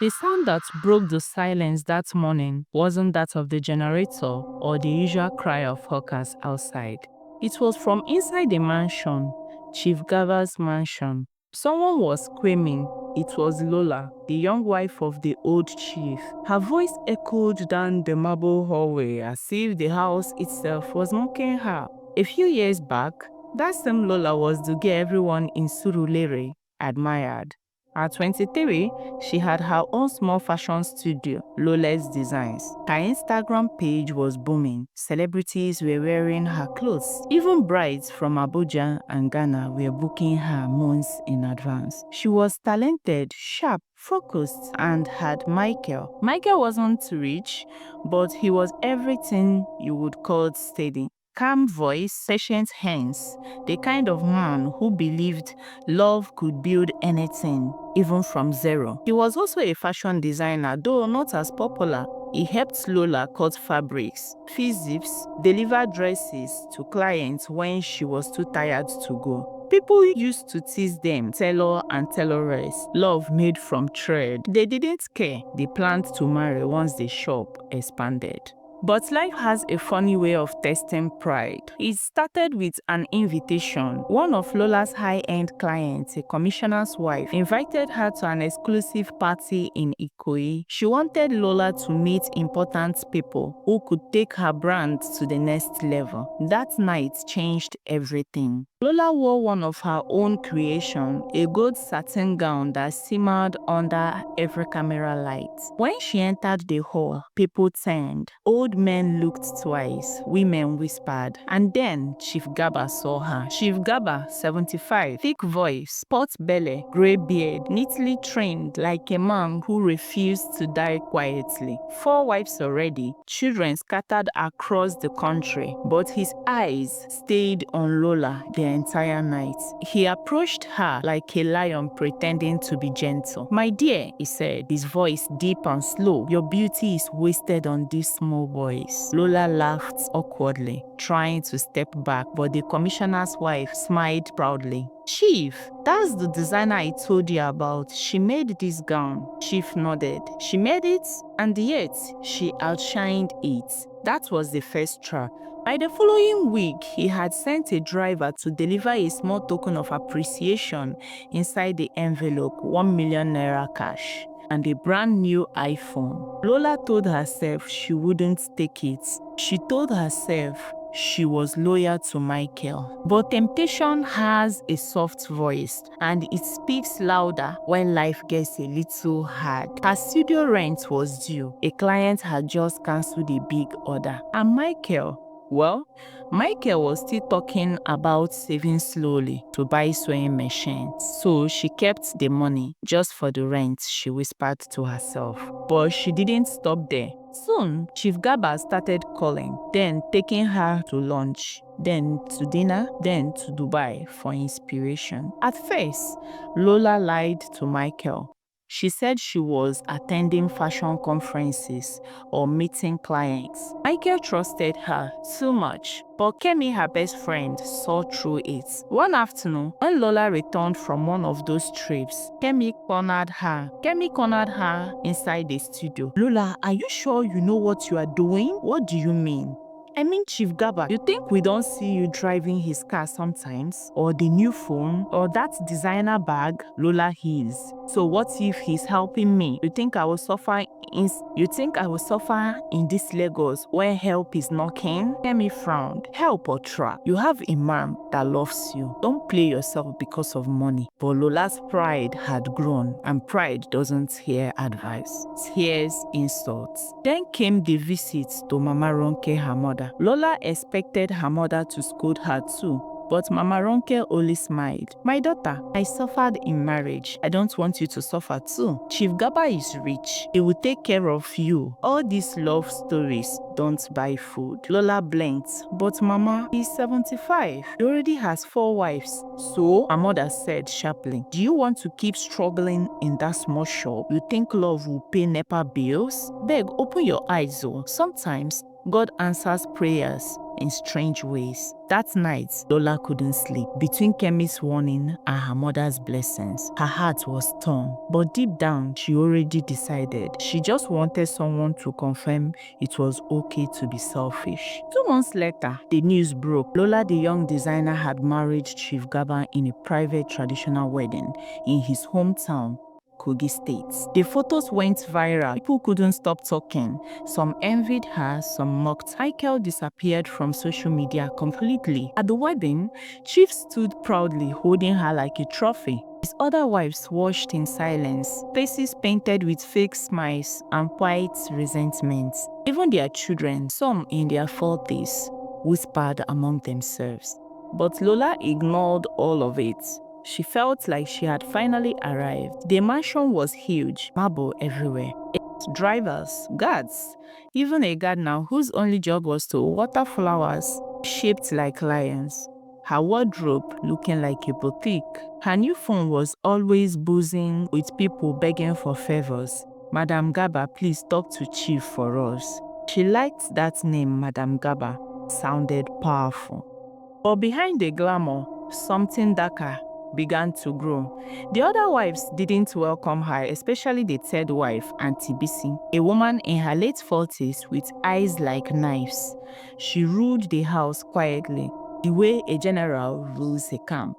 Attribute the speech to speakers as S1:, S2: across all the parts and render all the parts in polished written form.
S1: The sound that broke the silence that morning wasn't that of the generator or the usual cry of hawkers outside. It was from inside the mansion, Chief Gaba's mansion. Someone was screaming. It was Lola, the young wife of the old chief. Her voice echoed down the marble hallway as if the house itself was mocking her. A few years back, that same Lola was the girl everyone in Surulere admired. At 23, she had her own small fashion studio, Lola's Designs. Her Instagram page was booming. Celebrities were wearing her clothes. Even brides from Abuja and Ghana were booking her months in advance. She was talented, sharp, focused, and had Michael. Michael wasn't rich, but he was everything you would call steady. Calm voice, patient hands, the kind of man who believed love could build anything, even from zero. He was also a fashion designer, though not as popular. He helped Lola cut fabrics, fix zips, deliver dresses to clients when she was too tired to go. People used to tease them, tailor and tailoress, love made from thread. They didn't care. They planned to marry once the shop expanded. But life has a funny way of testing pride. It started with an invitation. One of Lola's high-end clients, a commissioner's wife, invited her to an exclusive party in Ikoyi. She wanted Lola to meet important people who could take her brand to the next level. That night changed everything. Lola wore one of her own creation, a gold satin gown that simmered under every camera light. When she entered the hall, people turned. Old men looked twice, women whispered, and then Chief Gaba saw her. Chief Gaba, 75, thick voice, spot belly, grey beard, neatly trained like a man who refused to die quietly. 4 wives already, children scattered across the country, but his eyes stayed on Lola the entire night. He approached her like a lion pretending to be gentle. "My dear," he said, his voice deep and slow, "your beauty is wasted on these small boys." Lola laughed awkwardly, trying to step back, but the commissioner's wife smiled proudly. "Chief, that's the designer I told you about. She made this gown." Chief nodded. "She made it, and yet she outshined it." That was the first try. By the following week, he had sent a driver to deliver a small token of appreciation inside the envelope, 1 million naira cash, and a brand new iPhone. Lola told herself she wouldn't take it. She told herself she was loyal to Michael. But temptation has a soft voice, and it speaks louder when life gets a little hard. Her studio rent was due. A client had just cancelled a big order. And Michael was still talking about saving slowly to buy sewing machines. So she kept the money just for the rent, she whispered to herself. But she didn't stop there. Soon, Chief Gaba started calling, then taking her to lunch, then to dinner, then to Dubai for inspiration. At first, Lola lied to Michael. She said she was attending fashion conferences or meeting clients. Michael trusted her too much, but Kemi, her best friend, saw through it. One afternoon, when Lola returned from one of those trips, Kemi cornered her. Inside the studio. "Lola, are you sure you know what you are doing?" "What do you mean?" "I mean, Chief Gaba, you think we don't see you driving his car sometimes? Or the new phone? Or that designer bag?" Lola his. "So what if he's helping me? You think I will suffer in this Lagos where help is knocking?" Kemi frowned. "Help or trap? You have a man that loves you. Don't play yourself because of money." But Lola's pride had grown, and pride doesn't hear advice. It hears insults. Then came the visit to Mama Ronke, her mother. Lola expected her mother to scold her too, but Mama Ronke only smiled. "My daughter, I suffered in marriage. I don't want you to suffer too. Chief Gaba is rich. He will take care of you. All these love stories don't buy food." Lola blinked. "But Mama, he's 75. He already has 4 wives." "So?" her mother said sharply. "Do you want to keep struggling in that small shop? You think love will pay NEPA bills? Beg, open your eyes, oh. Sometimes God answers prayers in strange ways. That night, Lola couldn't sleep. Between Kemi's warning and her mother's blessings, her heart was torn. But deep down, she already decided. She just wanted someone to confirm it was okay to be selfish. 2 months later, the news broke. Lola, the young designer, had married Chief Gaba in a private traditional wedding in his hometown, Kogi State. The photos went viral. People couldn't stop talking. Some envied her, some mocked. Michael disappeared from social media completely. At the wedding, Chief stood proudly holding her like a trophy. His other wives watched in silence, faces painted with fake smiles and quiet resentment. Even their children, some in their 40s, whispered among themselves. But Lola ignored all of it. She felt like she had finally arrived. The mansion was huge, marble everywhere. Drivers, guards, even a gardener whose only job was to water flowers shaped like lions. Her wardrobe looking like a boutique. Her new phone was always buzzing with people begging for favors. Madam Gaba, please talk to Chief for us. She liked that name, Madam Gaba. Sounded powerful. But behind the glamour, something darker began to grow. The other wives didn't welcome her, especially the third wife, Auntie Bisi, a woman in her late 40s with eyes like knives. She ruled the house quietly, the way a general rules a camp.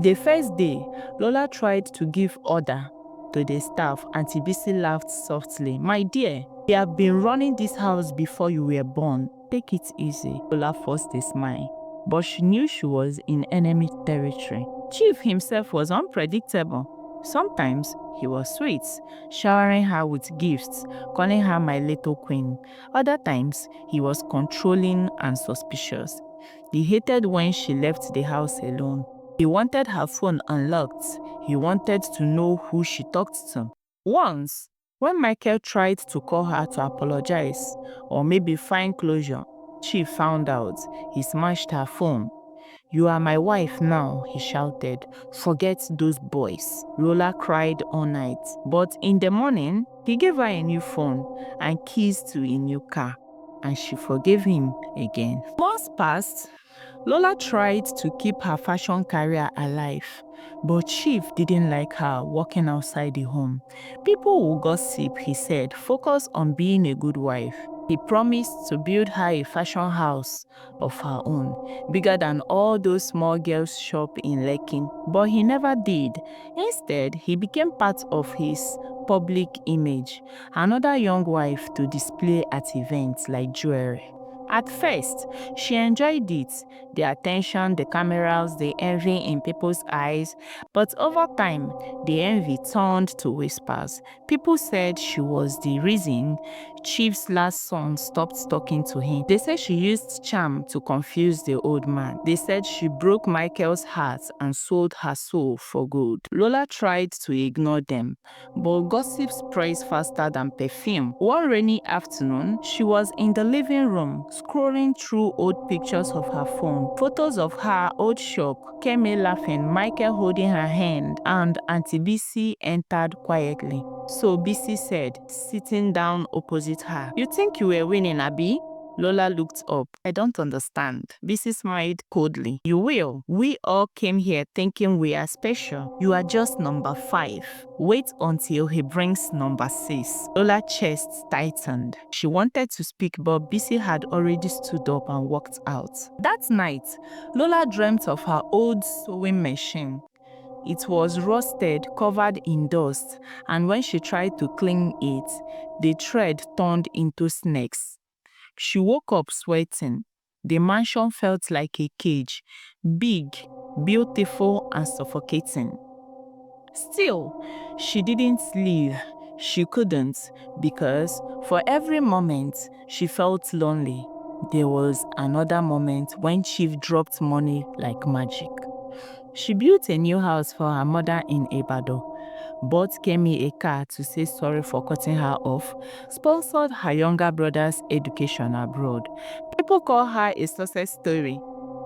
S1: The first day, Lola tried to give order to the staff. Auntie Bisi laughed softly. My dear, we have been running this house before you were born. Take it easy. Lola forced a smile, but she knew she was in enemy territory. Chief himself was unpredictable. Sometimes he was sweet, showering her with gifts, calling her my little queen. Other times he was controlling and suspicious. He hated when she left the house alone. He wanted her phone unlocked. He wanted to know who she talked to. Once, when Michael tried to call her to apologize or maybe find closure, she found out. He smashed her phone. You are my wife now, he shouted. Forget those boys. Lola cried all night. But in the morning, he gave her a new phone and keys to a new car. And she forgave him again. Months passed. Lola tried to keep her fashion career alive, but Chief didn't like her walking outside the home. People will gossip, he said, focus on being a good wife. He promised to build her a fashion house of her own, bigger than all those small girls' shop in Lekki, but he never did. Instead, he became part of his public image, another young wife to display at events like jewelry. At first, she enjoyed it, the attention, the cameras, the envy in people's eyes, but over time, the envy turned to whispers. People said she was the reason Chief's last son stopped talking to him. They said she used charm to confuse the old man. They said she broke Michael's heart and sold her soul for gold. Lola tried to ignore them, but gossip spreads faster than perfume. One rainy afternoon, she was in the living room, scrolling through old pictures of her phone. Photos of her old shop, Kemi laughing, Michael holding her hand, and Auntie Bisi entered quietly. So Bisi said, sitting down opposite her, "You think you were winning, Abi?" Lola looked up. I don't understand. Bisi smiled coldly. You will. We all came here thinking we are special. You are just number 5. Wait until he brings number 6. Lola's chest tightened. She wanted to speak, but Bisi had already stood up and walked out. That night, Lola dreamt of her old sewing machine. It was rusted, covered in dust, and when she tried to clean it, the thread turned into snakes. She woke up sweating. The mansion felt like a cage, big, beautiful, and suffocating. Still, she didn't leave. She couldn't, because for every moment she felt lonely, there was another moment when Chief dropped money like magic. She built a new house for her mother in Ibadan, bought Kemi a car to say sorry for cutting her off, sponsored her younger brother's education abroad. People call her a success story.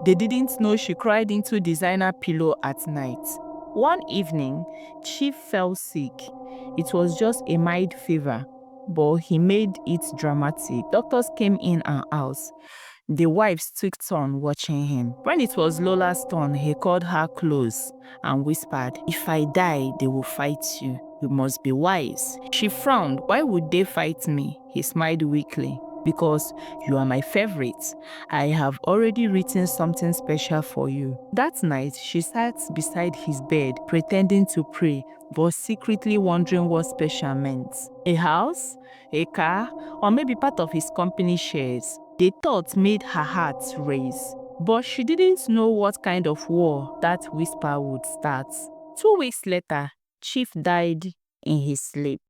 S1: They didn't know she cried into designer pillow at night. One evening, Chief fell sick. It was just a mild fever, but he made it dramatic. Doctors came in and out. The wives took turn watching him. When it was Lola's turn, he called her close and whispered, "If I die, they will fight you. You must be wise." She frowned. "Why would they fight me?" He smiled weakly. "Because you are my favorite. I have already written something special for you." That night, she sat beside his bed, pretending to pray, but secretly wondering what special meant. A house? A car? Or maybe part of his company shares? The thought made her heart race. But she didn't know what kind of war that whisper would start. 2 weeks later, Chief died in his sleep.